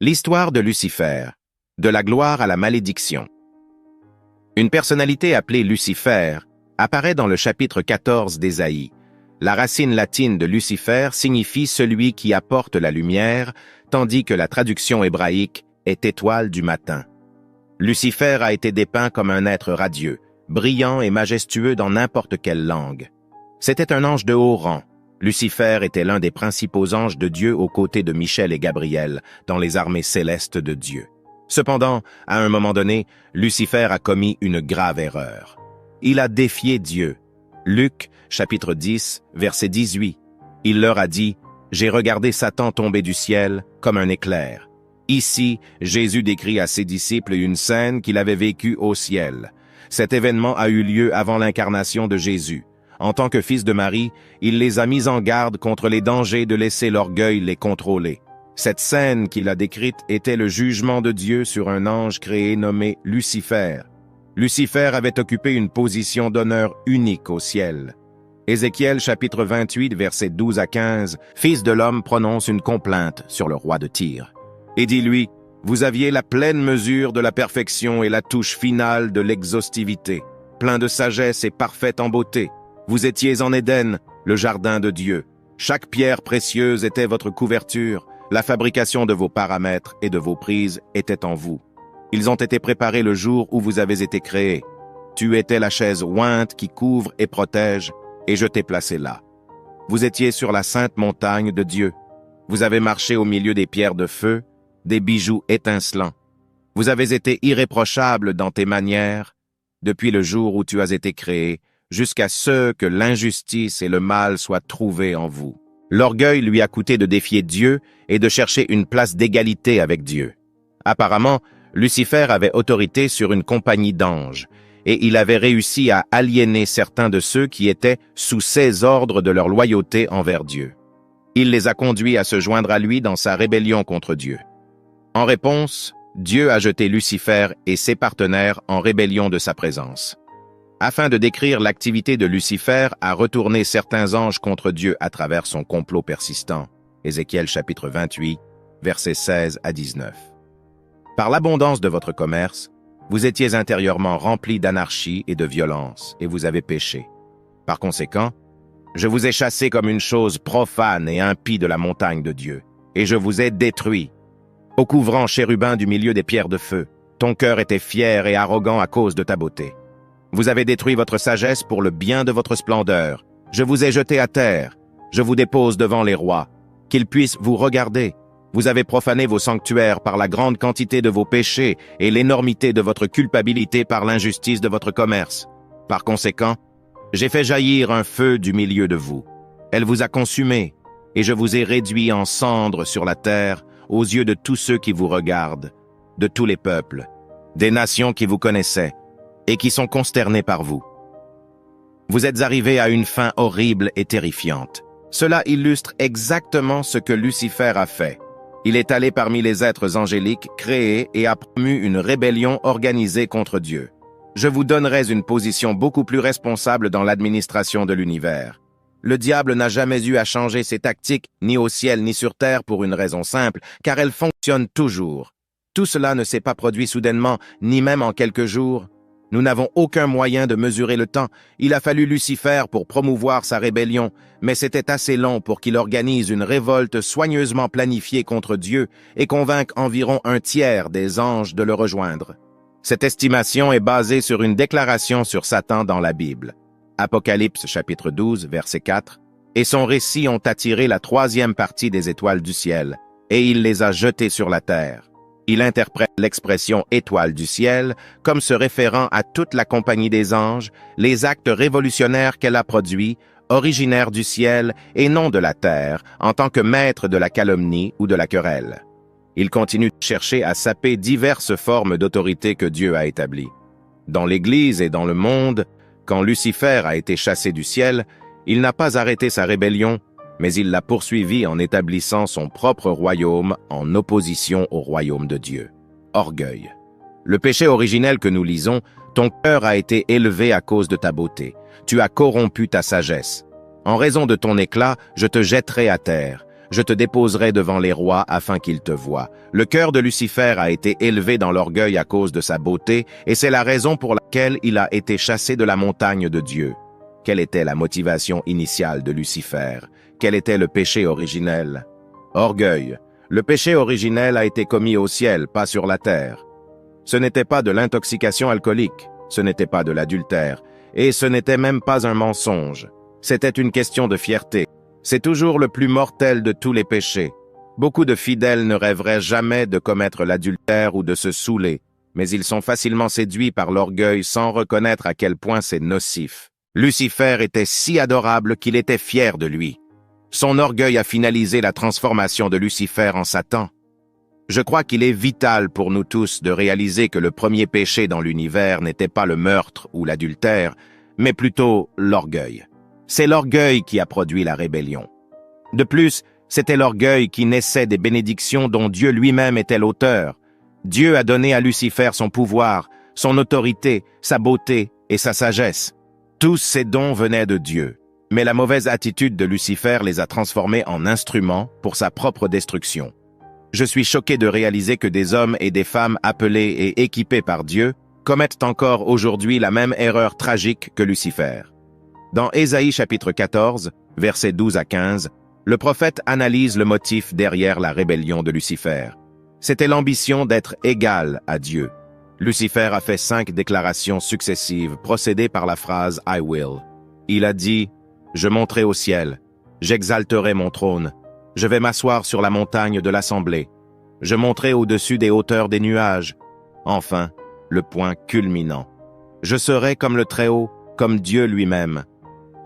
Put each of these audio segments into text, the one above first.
L'histoire de Lucifer, de la gloire à la malédiction. Une personnalité appelée Lucifer apparaît dans le chapitre 14 d'Ésaïe. La racine latine de Lucifer signifie celui qui apporte la lumière, tandis que la traduction hébraïque est étoile du matin. Lucifer a été dépeint comme un être radieux, brillant et majestueux dans n'importe quelle langue. C'était un ange de haut rang. Lucifer était l'un des principaux anges de Dieu aux côtés de Michel et Gabriel dans les armées célestes de Dieu. Cependant, à un moment donné, Lucifer a commis une grave erreur. Il a défié Dieu. Luc, chapitre 10, verset 18. Il leur a dit « J'ai regardé Satan tomber du ciel comme un éclair. » Ici, Jésus décrit à ses disciples une scène qu'il avait vécue au ciel. Cet événement a eu lieu avant l'incarnation de Jésus. En tant que fils de Marie, il les a mis en garde contre les dangers de laisser l'orgueil les contrôler. Cette scène qu'il a décrite était le jugement de Dieu sur un ange créé nommé Lucifer. Lucifer avait occupé une position d'honneur unique au ciel. Ézéchiel chapitre 28, versets 12 à 15, Fils de l'homme prononce une complainte sur le roi de Tyr. Et dit-lui, « Vous aviez la pleine mesure de la perfection et la touche finale de l'exhaustivité, plein de sagesse et parfait en beauté. Vous étiez en Éden, le jardin de Dieu. Chaque pierre précieuse était votre couverture. La fabrication de vos paramètres et de vos prises était en vous. Ils ont été préparés le jour où vous avez été créés. Tu étais la chaise ointe qui couvre et protège, et je t'ai placé là. Vous étiez sur la sainte montagne de Dieu. Vous avez marché au milieu des pierres de feu, des bijoux étincelants. Vous avez été irréprochable dans tes manières, depuis le jour où tu as été créé, jusqu'à ce que l'injustice et le mal soient trouvés en vous. L'orgueil lui a coûté de défier Dieu et de chercher une place d'égalité avec Dieu. Apparemment, Lucifer avait autorité sur une compagnie d'anges, et il avait réussi à aliéner certains de ceux qui étaient sous ses ordres de leur loyauté envers Dieu. Il les a conduits à se joindre à lui dans sa rébellion contre Dieu. En réponse, Dieu a jeté Lucifer et ses partenaires en rébellion de sa présence. Afin de décrire l'activité de Lucifer à retourner certains anges contre Dieu à travers son complot persistant. Ézéchiel chapitre 28, versets 16 à 19. Par l'abondance de votre commerce, vous étiez intérieurement remplis d'anarchie et de violence, et vous avez péché. Par conséquent, je vous ai chassé comme une chose profane et impie de la montagne de Dieu, et je vous ai détruit. Au couvrant chérubin du milieu des pierres de feu, ton cœur était fier et arrogant à cause de ta beauté. Vous avez détruit votre sagesse pour le bien de votre splendeur. Je vous ai jeté à terre. Je vous dépose devant les rois, qu'ils puissent vous regarder. Vous avez profané vos sanctuaires par la grande quantité de vos péchés et l'énormité de votre culpabilité par l'injustice de votre commerce. Par conséquent, j'ai fait jaillir un feu du milieu de vous. Elle vous a consumé, et je vous ai réduit en cendres sur la terre aux yeux de tous ceux qui vous regardent, de tous les peuples, des nations qui vous connaissaient, et qui sont consternés par vous. Vous êtes arrivés à une fin horrible et terrifiante. Cela illustre exactement ce que Lucifer a fait. Il est allé parmi les êtres angéliques créés et a promu une rébellion organisée contre Dieu. Je vous donnerai une position beaucoup plus responsable dans l'administration de l'univers. Le diable n'a jamais eu à changer ses tactiques, ni au ciel ni sur terre, pour une raison simple, car elles fonctionnent toujours. Tout cela ne s'est pas produit soudainement, ni même en quelques jours. Nous n'avons aucun moyen de mesurer le temps. Il a fallu Lucifer pour promouvoir sa rébellion, mais c'était assez long pour qu'il organise une révolte soigneusement planifiée contre Dieu et convainque environ un tiers des anges de le rejoindre. Cette estimation est basée sur une déclaration sur Satan dans la Bible. Apocalypse chapitre 12, verset 4, et son récit ont attiré la troisième partie des étoiles du ciel, et il les a jetées sur la terre. Il interprète l'expression « étoile du ciel » comme se référant à toute la compagnie des anges, les actes révolutionnaires qu'elle a produits, originaires du ciel et non de la terre, en tant que maître de la calomnie ou de la querelle. Il continue de chercher à saper diverses formes d'autorité que Dieu a établies. Dans l'Église et dans le monde, quand Lucifer a été chassé du ciel, il n'a pas arrêté sa rébellion, mais il l'a poursuivi en établissant son propre royaume en opposition au royaume de Dieu. Orgueil. Le péché originel que nous lisons, ton cœur a été élevé à cause de ta beauté. Tu as corrompu ta sagesse. En raison de ton éclat, je te jetterai à terre. Je te déposerai devant les rois afin qu'ils te voient. Le cœur de Lucifer a été élevé dans l'orgueil à cause de sa beauté, et c'est la raison pour laquelle il a été chassé de la montagne de Dieu. Quelle était la motivation initiale de Lucifer? Quel était le péché originel? Orgueil. Le péché originel a été commis au ciel, pas sur la terre. Ce n'était pas de l'intoxication alcoolique, ce n'était pas de l'adultère, et ce n'était même pas un mensonge. C'était une question de fierté. C'est toujours le plus mortel de tous les péchés. Beaucoup de fidèles ne rêveraient jamais de commettre l'adultère ou de se saouler, mais ils sont facilement séduits par l'orgueil sans reconnaître à quel point c'est nocif. Lucifer était si adorable qu'il était fier de lui. Son orgueil a finalisé la transformation de Lucifer en Satan. Je crois qu'il est vital pour nous tous de réaliser que le premier péché dans l'univers n'était pas le meurtre ou l'adultère, mais plutôt l'orgueil. C'est l'orgueil qui a produit la rébellion. De plus, c'était l'orgueil qui naissait des bénédictions dont Dieu lui-même était l'auteur. Dieu a donné à Lucifer son pouvoir, son autorité, sa beauté et sa sagesse. Tous ces dons venaient de Dieu, mais la mauvaise attitude de Lucifer les a transformés en instruments pour sa propre destruction. Je suis choqué de réaliser que des hommes et des femmes appelés et équipés par Dieu commettent encore aujourd'hui la même erreur tragique que Lucifer. Dans Ésaïe chapitre 14, versets 12 à 15, le prophète analyse le motif derrière la rébellion de Lucifer. C'était l'ambition d'être égal à Dieu. Lucifer a fait 5 déclarations successives procédées par la phrase « I will ». Il a dit « Je monterai au ciel, j'exalterai mon trône, je vais m'asseoir sur la montagne de l'assemblée, je monterai au-dessus des hauteurs des nuages. » Enfin, le point culminant. « Je serai comme le Très-Haut, comme Dieu lui-même. »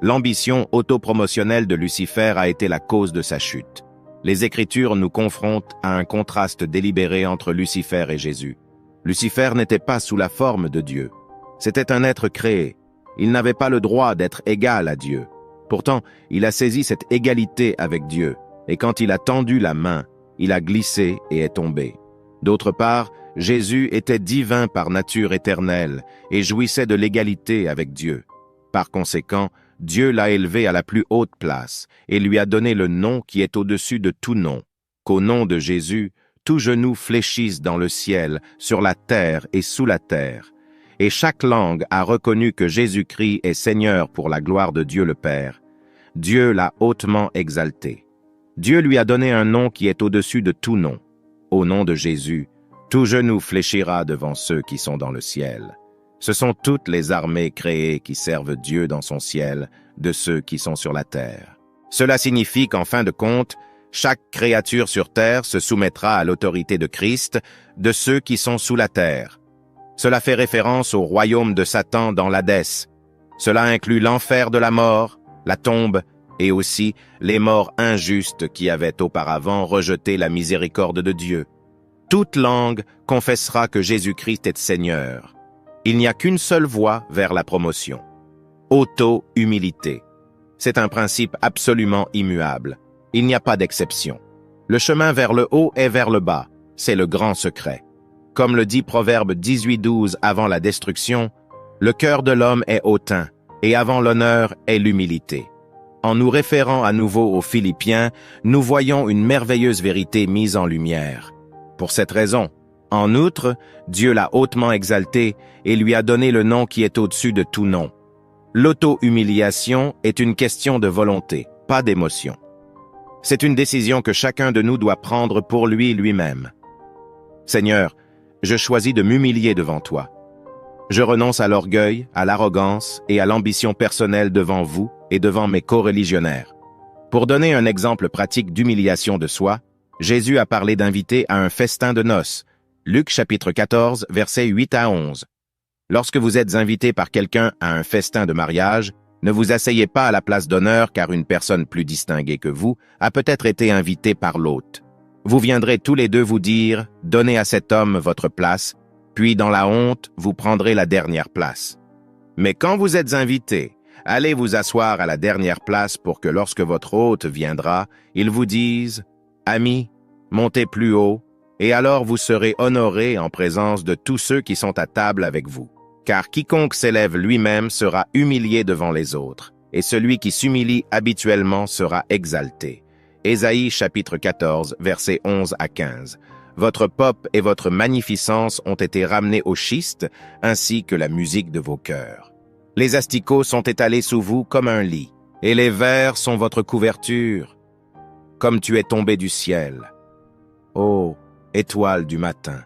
L'ambition autopromotionnelle de Lucifer a été la cause de sa chute. Les Écritures nous confrontent à un contraste délibéré entre Lucifer et Jésus. Lucifer n'était pas sous la forme de Dieu. C'était un être créé. Il n'avait pas le droit d'être égal à Dieu. Pourtant, il a saisi cette égalité avec Dieu, et quand il a tendu la main, il a glissé et est tombé. D'autre part, Jésus était divin par nature éternelle et jouissait de l'égalité avec Dieu. Par conséquent, Dieu l'a élevé à la plus haute place et lui a donné le nom qui est au-dessus de tout nom, qu'au nom de Jésus, tout genou fléchisse dans le ciel, sur la terre et sous la terre. Et chaque langue a reconnu que Jésus-Christ est Seigneur pour la gloire de Dieu le Père. Dieu l'a hautement exalté. Dieu lui a donné un nom qui est au-dessus de tout nom. Au nom de Jésus, tout genou fléchira devant ceux qui sont dans le ciel. Ce sont toutes les armées créées qui servent Dieu dans son ciel, de ceux qui sont sur la terre. Cela signifie qu'en fin de compte, chaque créature sur terre se soumettra à l'autorité de Christ, de ceux qui sont sous la terre. Cela fait référence au royaume de Satan dans l'Hadès. Cela inclut l'enfer de la mort, la tombe, et aussi les morts injustes qui avaient auparavant rejeté la miséricorde de Dieu. Toute langue confessera que Jésus-Christ est Seigneur. Il n'y a qu'une seule voie vers la promotion. Auto-humilité. C'est un principe absolument immuable. Il n'y a pas d'exception. Le chemin vers le haut est vers le bas. C'est le grand secret. Comme le dit Proverbe 18:12 avant la destruction, le cœur de l'homme est hautain, et avant l'honneur est l'humilité. En nous référant à nouveau aux Philippiens, nous voyons une merveilleuse vérité mise en lumière. Pour cette raison, en outre, Dieu l'a hautement exalté et lui a donné le nom qui est au-dessus de tout nom. L'auto-humiliation est une question de volonté, pas d'émotion. C'est une décision que chacun de nous doit prendre pour lui-même. Seigneur, je choisis de m'humilier devant toi. Je renonce à l'orgueil, à l'arrogance et à l'ambition personnelle devant vous et devant mes co-religionnaires. Pour donner un exemple pratique d'humiliation de soi, Jésus a parlé d'inviter à un festin de noces. Luc chapitre 14, versets 8 à 11. Lorsque vous êtes invité par quelqu'un à un festin de mariage, ne vous asseyez pas à la place d'honneur car une personne plus distinguée que vous a peut-être été invitée par l'hôte. Vous viendrez tous les deux vous dire « Donnez à cet homme votre place », puis dans la honte, vous prendrez la dernière place. Mais quand vous êtes invité, allez vous asseoir à la dernière place pour que lorsque votre hôte viendra, il vous dise « Ami, montez plus haut », et alors vous serez honoré en présence de tous ceux qui sont à table avec vous. Car quiconque s'élève lui-même sera humilié devant les autres, et celui qui s'humilie habituellement sera exalté. Ésaïe chapitre 14, versets 11 à 15. Votre pop et votre magnificence ont été ramenés au schiste, ainsi que la musique de vos cœurs. Les asticots sont étalés sous vous comme un lit, et les vers sont votre couverture, comme tu es tombé du ciel. Ô étoile du matin,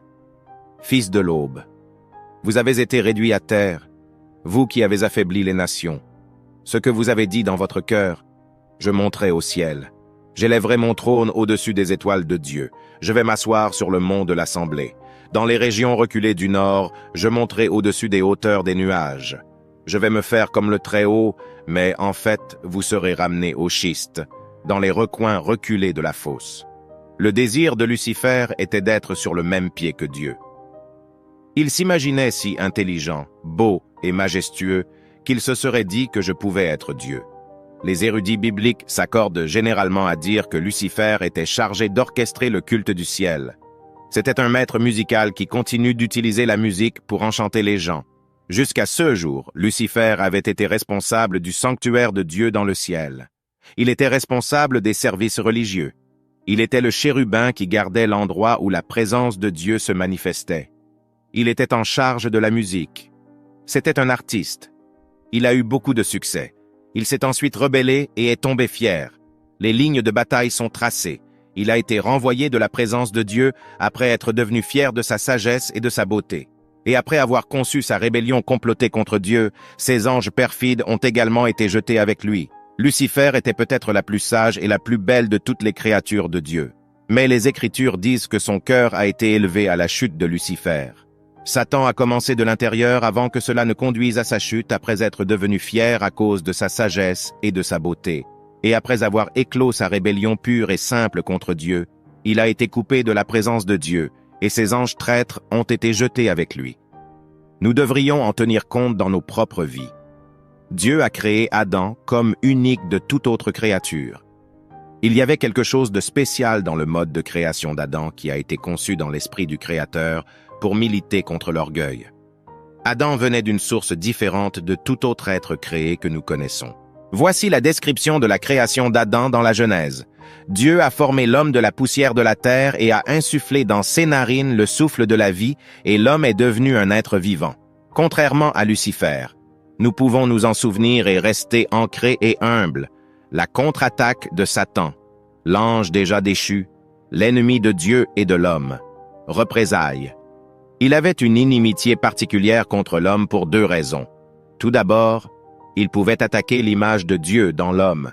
fils de l'aube, vous avez été réduits à terre, vous qui avez affaibli les nations. Ce que vous avez dit dans votre cœur, je monterai au ciel. J'élèverai mon trône au-dessus des étoiles de Dieu. Je vais m'asseoir sur le mont de l'Assemblée. Dans les régions reculées du nord, je monterai au-dessus des hauteurs des nuages. Je vais me faire comme le Très-Haut, mais en fait, vous serez ramenés au schiste, dans les recoins reculés de la fosse. Le désir de Lucifer était d'être sur le même pied que Dieu. Il s'imaginait si intelligent, beau et majestueux qu'il se serait dit que je pouvais être Dieu. Les érudits bibliques s'accordent généralement à dire que Lucifer était chargé d'orchestrer le culte du ciel. C'était un maître musical qui continue d'utiliser la musique pour enchanter les gens. Jusqu'à ce jour, Lucifer avait été responsable du sanctuaire de Dieu dans le ciel. Il était responsable des services religieux. Il était le chérubin qui gardait l'endroit où la présence de Dieu se manifestait. Il était en charge de la musique. C'était un artiste. Il a eu beaucoup de succès. Il s'est ensuite rebellé et est tombé fier. Les lignes de bataille sont tracées. Il a été renvoyé de la présence de Dieu après être devenu fier de sa sagesse et de sa beauté. Et après avoir conçu sa rébellion complotée contre Dieu, ses anges perfides ont également été jetés avec lui. Lucifer était peut-être la plus sage et la plus belle de toutes les créatures de Dieu. Mais les Écritures disent que son cœur a été élevé à la chute de Lucifer. Satan a commencé de l'intérieur avant que cela ne conduise à sa chute après être devenu fier à cause de sa sagesse et de sa beauté. Et après avoir éclos sa rébellion pure et simple contre Dieu, il a été coupé de la présence de Dieu, et ses anges traîtres ont été jetés avec lui. Nous devrions en tenir compte dans nos propres vies. Dieu a créé Adam comme unique de toute autre créature. Il y avait quelque chose de spécial dans le mode de création d'Adam qui a été conçu dans l'esprit du Créateur pour militer contre l'orgueil. Adam venait d'une source différente de tout autre être créé que nous connaissons. Voici la description de la création d'Adam dans la Genèse. Dieu a formé l'homme de la poussière de la terre et a insufflé dans ses narines le souffle de la vie, et l'homme est devenu un être vivant. Contrairement à Lucifer, nous pouvons nous en souvenir et rester ancrés et humbles. La contre-attaque de Satan, l'ange déjà déchu, l'ennemi de Dieu et de l'homme. Représailles. Il avait une inimitié particulière contre l'homme pour deux raisons. Tout d'abord, il pouvait attaquer l'image de Dieu dans l'homme.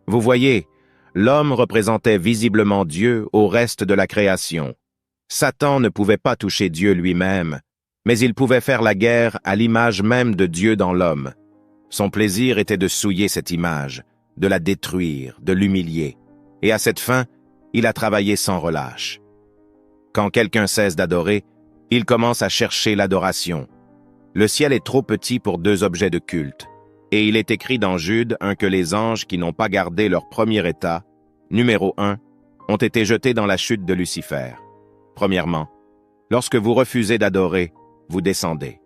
Vous voyez, l'homme représentait visiblement Dieu au reste de la création. Satan ne pouvait pas toucher Dieu lui-même, mais il pouvait faire la guerre à l'image même de Dieu dans l'homme. Son plaisir était de souiller cette image, de la détruire, de l'humilier. Et à cette fin, il a travaillé sans relâche. Quand quelqu'un cesse d'adorer, il commence à chercher l'adoration. Le ciel est trop petit pour deux objets de culte. Et il est écrit dans Jude 1 que les anges qui n'ont pas gardé leur premier état, numéro 1, ont été jetés dans la chute de Lucifer. Premièrement, lorsque vous refusez d'adorer, vous descendez.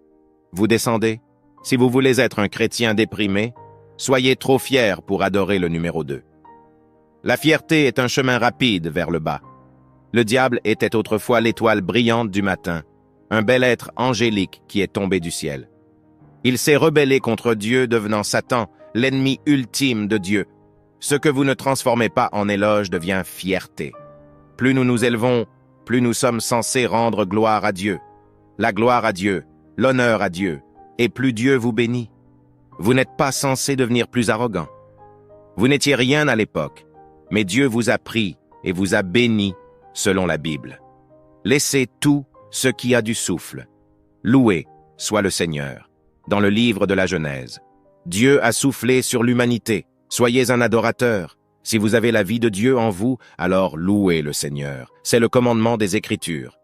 Vous descendez? Si vous voulez être un chrétien déprimé, soyez trop fier pour adorer le numéro 2. La fierté est un chemin rapide vers le bas. Le diable était autrefois l'étoile brillante du matin, un bel être angélique qui est tombé du ciel. Il s'est rebellé contre Dieu, devenant Satan, l'ennemi ultime de Dieu. Ce que vous ne transformez pas en éloge devient fierté. Plus nous nous élevons, plus nous sommes censés rendre gloire à Dieu. La gloire à Dieu, l'honneur à Dieu, et plus Dieu vous bénit. Vous n'êtes pas censé devenir plus arrogant. Vous n'étiez rien à l'époque, mais Dieu vous a pris et vous a béni selon la Bible. Laissez tout ce qui a du souffle. Loué soit le Seigneur. Dans le livre de la Genèse, Dieu a soufflé sur l'humanité. Soyez un adorateur. Si vous avez la vie de Dieu en vous, alors louez le Seigneur. C'est le commandement des Écritures.